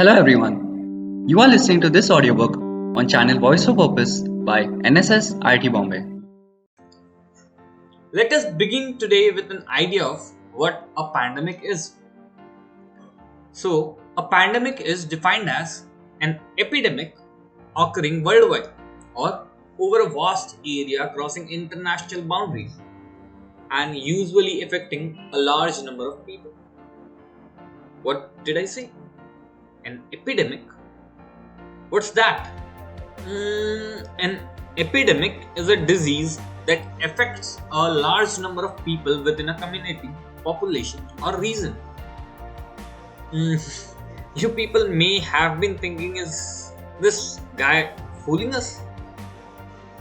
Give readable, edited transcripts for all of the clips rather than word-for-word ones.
Hello everyone. You are listening to this audiobook on channel Voice of Purpose by NSS IT Bombay. Let us begin today with an idea of what a pandemic is. So, a pandemic is defined as an epidemic occurring worldwide or over a vast area crossing international boundaries and usually affecting a large number of people. What did I say? An epidemic? What's that? An epidemic is a disease that affects a large number of people within a community, population, or region. You people may have been thinking, is this guy fooling us?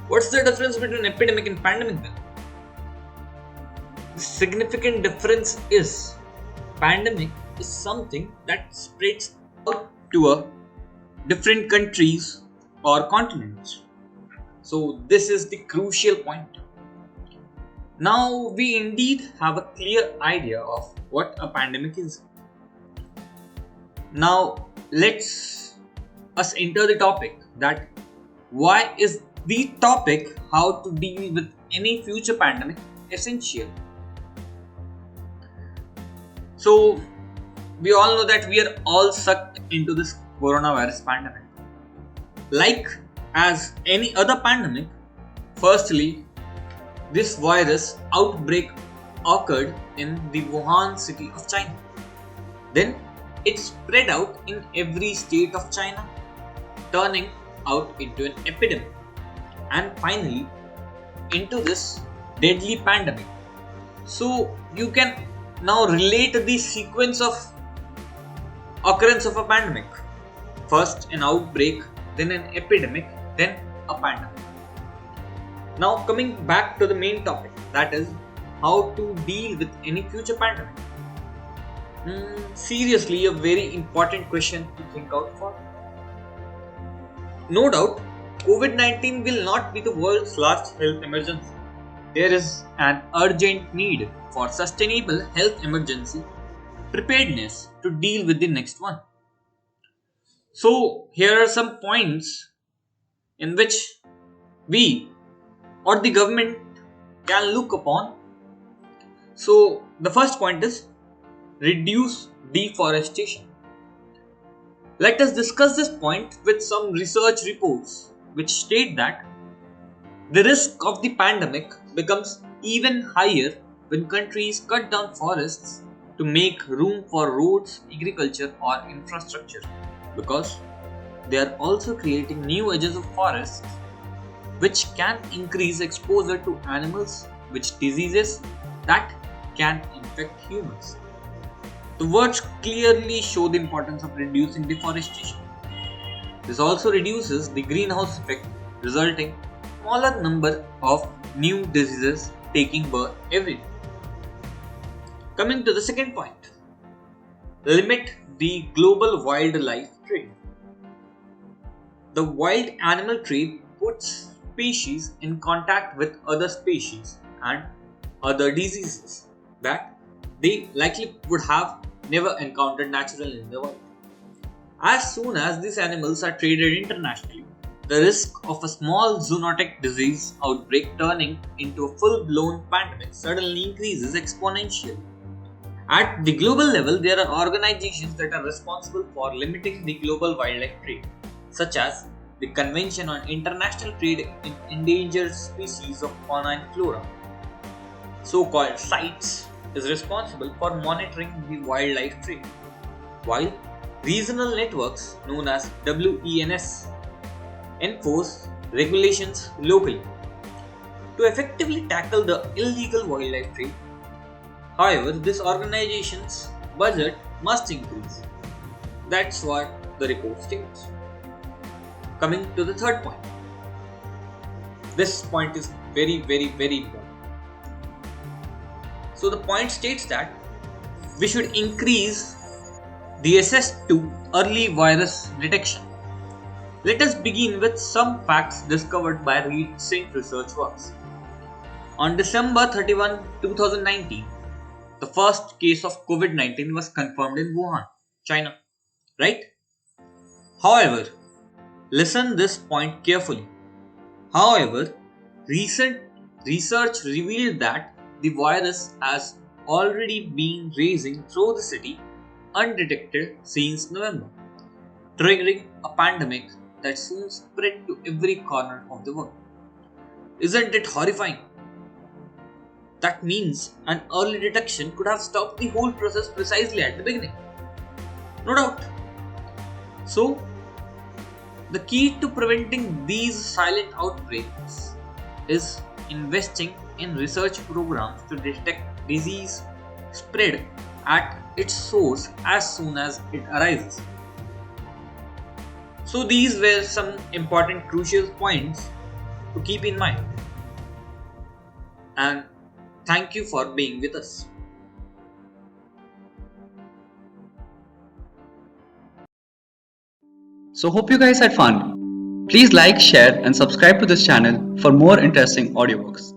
What's the difference between epidemic and pandemic then? The significant difference is pandemic is something that spreads out to a different countries or continents. So this is the crucial point. Now we indeed have a clear idea of what a pandemic is. Now let's us enter the topic that why is the topic how to deal with any future pandemic essential. So we all know that we are all sucked into this coronavirus pandemic. Like as any other pandemic, firstly, this virus outbreak occurred in the Wuhan city of China. Then it spread out in every state of China, turning out into an epidemic, and finally into this deadly pandemic. So you can now relate the sequence of occurrence of a pandemic. First an outbreak, then an epidemic, then a pandemic. Now coming back to the main topic, that is how to deal with any future pandemic. Seriously, a very important question to think out for. No doubt, Covid-19 will not be the world's last health emergency. There is an urgent need for sustainable health emergency preparedness to deal with the next one. So here are some points in which we or the government can look upon. So the first point is reduce deforestation. Let us discuss this point with some research reports which state that the risk of the pandemic becomes even higher when countries cut down forests to make room for roads, agriculture or infrastructure, because they are also creating new edges of forests which can increase exposure to animals with diseases that can infect humans. The words clearly show the importance of reducing deforestation. This also reduces the greenhouse effect, resulting in smaller number of new diseases taking birth every day. Coming to the second point, limit the global wildlife trade. The wild animal trade puts species in contact with other species and other diseases that they likely would have never encountered naturally in the wild. As soon as these animals are traded internationally, the risk of a small zoonotic disease outbreak turning into a full-blown pandemic suddenly increases exponentially. At the global level, there are organizations that are responsible for limiting the global wildlife trade, such as the Convention on International Trade in Endangered Species of Fauna and Flora. So-called CITES is responsible for monitoring the wildlife trade, while regional networks known as WENS enforce regulations locally to effectively tackle the illegal wildlife trade. However, this organization's budget must increase. That's what the report states. Coming to the third point. This point is very important. So the point states that we should increase the access to early virus detection. Let us begin with some facts discovered by recent research works. On December 31, 2019, the first case of Covid-19 was confirmed in Wuhan, China, right? However, listen this point carefully. However, recent research revealed that the virus has already been racing through the city undetected since November, triggering a pandemic that soon spread to every corner of the world. Isn't it horrifying? That means an early detection could have stopped the whole process precisely at the beginning. No doubt. So, the key to preventing these silent outbreaks is investing in research programs to detect disease spread at its source as soon as it arises. So, these were some important crucial points to keep in mind. And thank you for being with us. So hope you guys had fun. Please like, share and subscribe to this channel for more interesting audiobooks.